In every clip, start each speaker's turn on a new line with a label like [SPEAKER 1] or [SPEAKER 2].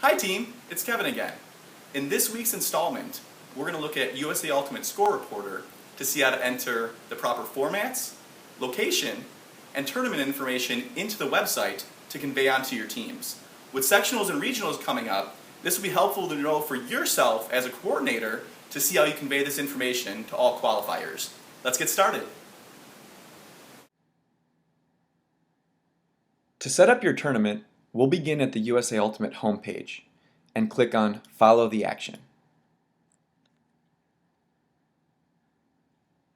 [SPEAKER 1] Hi team, it's Kevin again. In this week's installment, we're going to look at USA Ultimate Score Reporter to see how to enter the proper formats, location, and tournament information into the website to convey onto your teams. With sectionals and regionals coming up, this will be helpful to know for yourself as a coordinator to see how you convey this information to all qualifiers. Let's get started.
[SPEAKER 2] To set up your tournament, we'll begin at the USA Ultimate homepage and click on Follow the Action.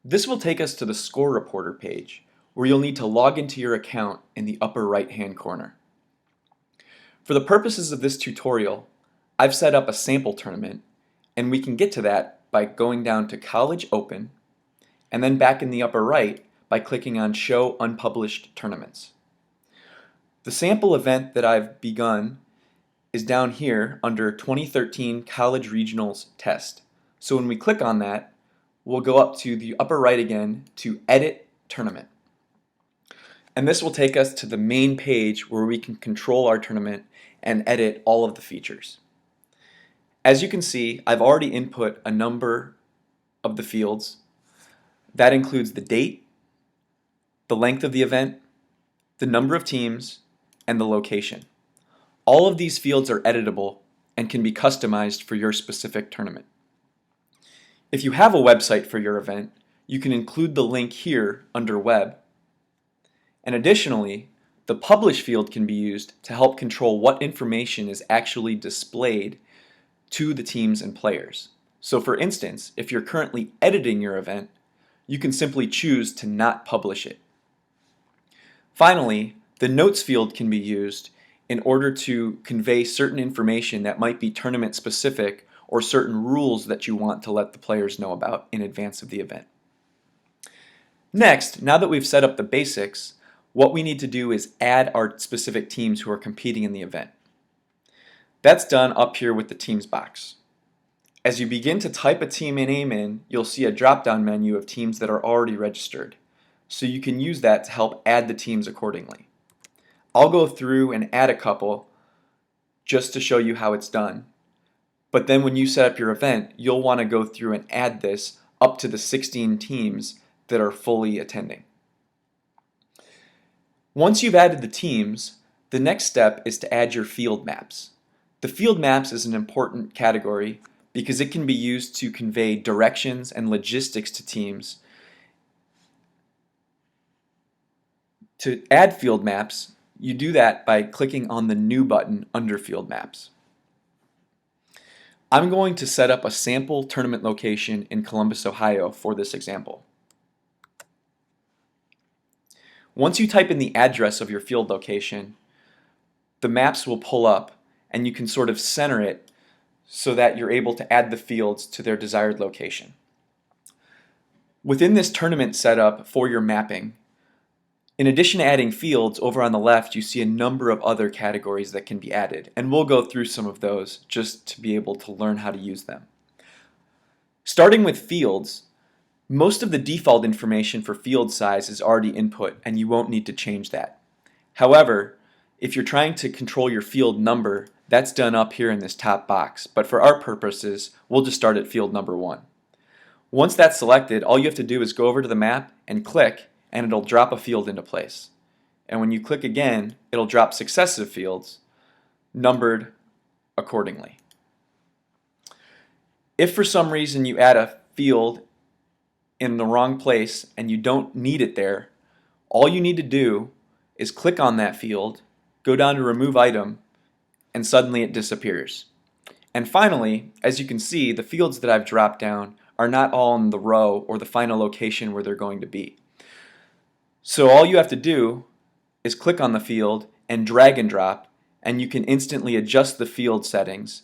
[SPEAKER 2] This will take us to the Score Reporter page, where you'll need to log into your account in the upper right-hand corner. For the purposes of this tutorial, I've set up a sample tournament, and we can get to that by going down to College Open, and then back in the upper right by clicking on Show Unpublished Tournaments. The sample event that I've begun is down here under 2013 College Regionals Test. So when we click on that, we'll go up to the upper right again to Edit Tournament. And this will take us to the main page where we can control our tournament and edit all of the features. As you can see, I've already input a number of the fields. That includes the date, the length of the event, the number of teams, and the location. All of these fields are editable and can be customized for your specific tournament. If you have a website for your event, you can include the link here under Web. And additionally, the Publish field can be used to help control what information is actually displayed to the teams and players. So for instance, if you're currently editing your event, you can simply choose to not publish it. Finally, the Notes field can be used in order to convey certain information that might be tournament specific or certain rules that you want to let the players know about in advance of the event. Next, now that we've set up the basics, what we need to do is add our specific teams who are competing in the event. That's done up here with the Teams box. As you begin to type a team name in, you'll see a drop-down menu of teams that are already registered. So you can use that to help add the teams accordingly. I'll go through and add a couple just to show you how it's done. But then when you set up your event, you'll want to go through and add this up to the 16 teams that are fully attending. Once you've added the teams, the next step is to add your field maps. The field maps is an important category because it can be used to convey directions and logistics to teams. To add field maps, you do that by clicking on the New button under Field Maps. I'm going to set up a sample tournament location in Columbus, Ohio for this example. Once you type in the address of your field location, the maps will pull up and you can sort of center it so that you're able to add the fields to their desired location. Within this tournament setup for your mapping, in addition to adding fields, over on the left you see a number of other categories that can be added, and we'll go through some of those just to be able to learn how to use them. Starting with fields, most of the default information for field size is already input and you won't need to change that. However, if you're trying to control your field number, that's done up here in this top box, but for our purposes, we'll just start at field number 1. Once that's selected, all you have to do is go over to the map and click, and it'll drop a field into place. And when you click again, it'll drop successive fields, numbered accordingly. If for some reason you add a field in the wrong place and you don't need it there, all you need to do is click on that field, go down to Remove Item, and suddenly it disappears. And finally, as you can see, the fields that I've dropped down are not all in the row or the final location where they're going to be. So all you have to do is click on the field and drag and drop, and you can instantly adjust the field settings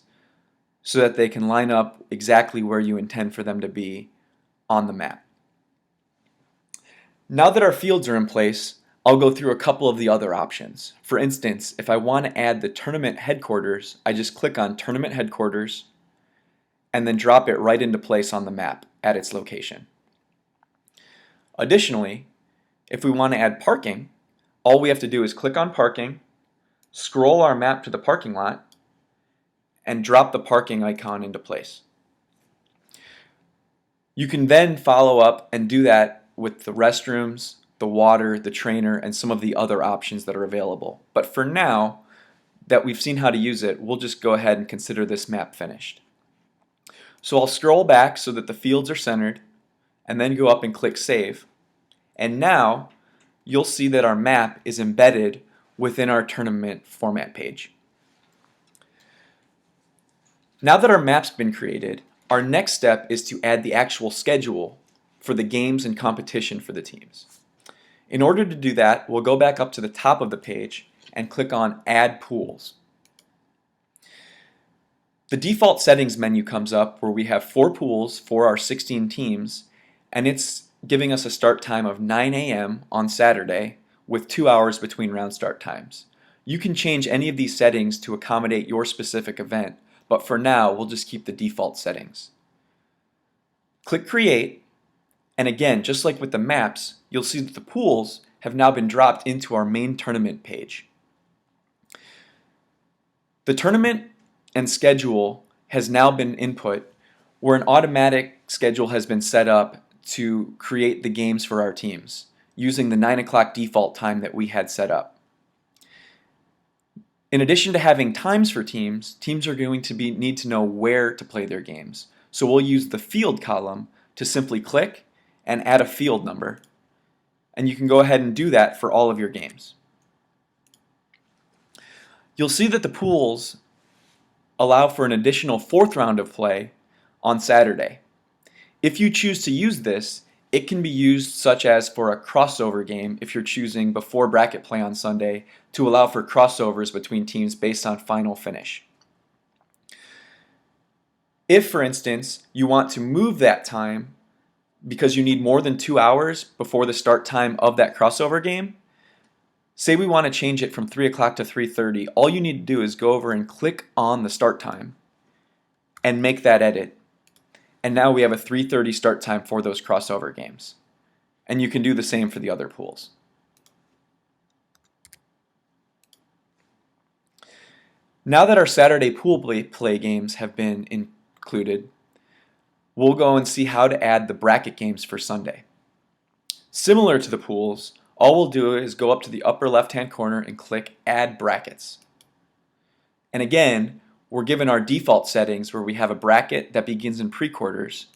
[SPEAKER 2] so that they can line up exactly where you intend for them to be on the map. Now that our fields are in place, I'll go through a couple of the other options. For instance, if I want to add the tournament headquarters, I just click on Tournament Headquarters and then drop it right into place on the map at its location. Additionally, if we want to add parking, all we have to do is click on Parking, scroll our map to the parking lot, and drop the parking icon into place. You can then follow up and do that with the restrooms, the water, the trainer, and some of the other options that are available. But for now, that we've seen how to use it, we'll just go ahead and consider this map finished. So I'll scroll back so that the fields are centered, and then go up and click Save. And now, you'll see that our map is embedded within our tournament format page. Now that our map's been created, our next step is to add the actual schedule for the games and competition for the teams. In order to do that, we'll go back up to the top of the page and click on Add Pools. The default settings menu comes up where we have 4 pools for our 16 teams, and it's giving us a start time of 9 a.m. on Saturday with 2 hours between round start times. You can change any of these settings to accommodate your specific event, but for now we'll just keep the default settings. Click Create, and again, just like with the maps, you'll see that the pools have now been dropped into our main tournament page. The tournament and schedule has now been input, where an automatic schedule has been set up to create the games for our teams using the 9 o'clock default time that we had set up. In addition to having times for teams, teams are going to need to know where to play their games. So we'll use the field column to simply click and add a field number. And you can go ahead and do that for all of your games. You'll see that the pools allow for an additional 4th round of play on Saturday. If you choose to use this, it can be used such as for a crossover game if you're choosing before bracket play on Sunday to allow for crossovers between teams based on final finish. If, for instance, you want to move that time because you need more than 2 hours before the start time of that crossover game, say we want to change it from 3 o'clock to 3:30, all you need to do is go over and click on the start time and make that edit. And now we have a 3:30 start time for those crossover games. And you can do the same for the other pools. Now that our Saturday pool play games have been included, we'll go and see how to add the bracket games for Sunday. Similar to the pools, all we'll do is go up to the upper left-hand corner and click Add Brackets. And again, we're given our default settings where we have a bracket that begins in pre-quarters,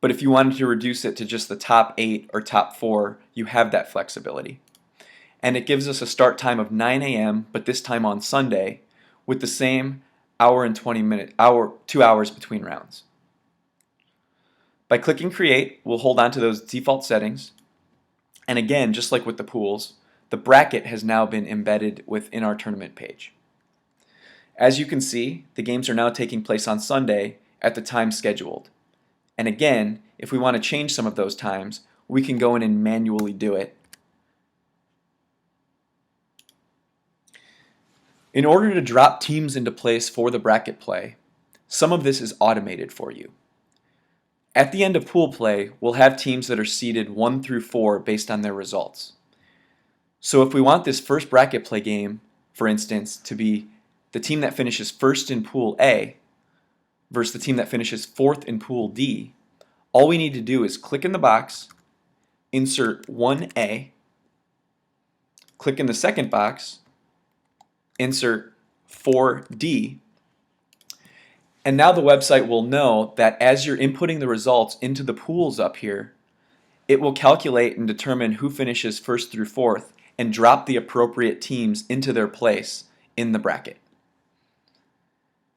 [SPEAKER 2] but if you wanted to reduce it to just the top 8 or top 4, you have that flexibility. And it gives us a start time of 9 a.m., but this time on Sunday, with the same hour and 2 hours between rounds. By clicking Create, we'll hold on to those default settings, and again, just like with the pools, the bracket has now been embedded within our tournament page. As you can see, the games are now taking place on Sunday at the time scheduled. And again, if we want to change some of those times, we can go in and manually do it. In order to drop teams into place for the bracket play, some of this is automated for you. At the end of pool play, we'll have teams that are seeded 1 through 4 based on their results. So if we want this first bracket play game, for instance, to be the team that finishes first in Pool A versus the team that finishes 4th in Pool D, all we need to do is click in the box, insert 1A, click in the second box, insert 4D, and now the website will know that as you're inputting the results into the pools up here, it will calculate and determine who finishes 1st through 4th and drop the appropriate teams into their place in the bracket.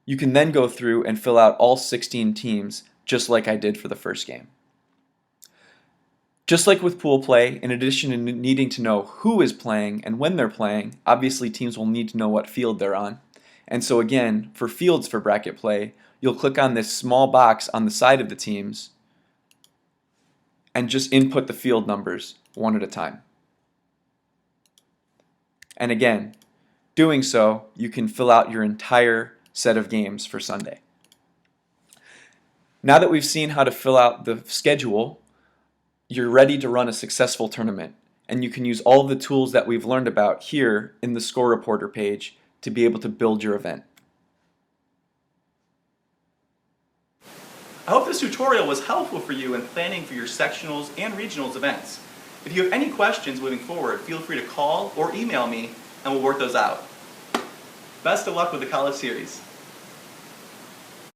[SPEAKER 2] You can then go through and fill out all 16 teams just like I did for the first game. Just like with pool play, in addition to needing to know who is playing and when they're playing, obviously teams will need to know what field they're on. And so again, for fields for bracket play, you'll click on this small box on the side of the teams and just input the field numbers one at a time. And again, doing so, you can fill out your entire set of games for Sunday. Now that we've seen how to fill out the schedule, you're ready to run a successful tournament, and you can use all of the tools that we've learned about here in the Score Reporter page to be able to build your event.
[SPEAKER 1] I hope this tutorial was helpful for you in planning for your sectionals and regionals events. If you have any questions moving forward, feel free to call or email me and we'll work those out. Best of luck with the college series.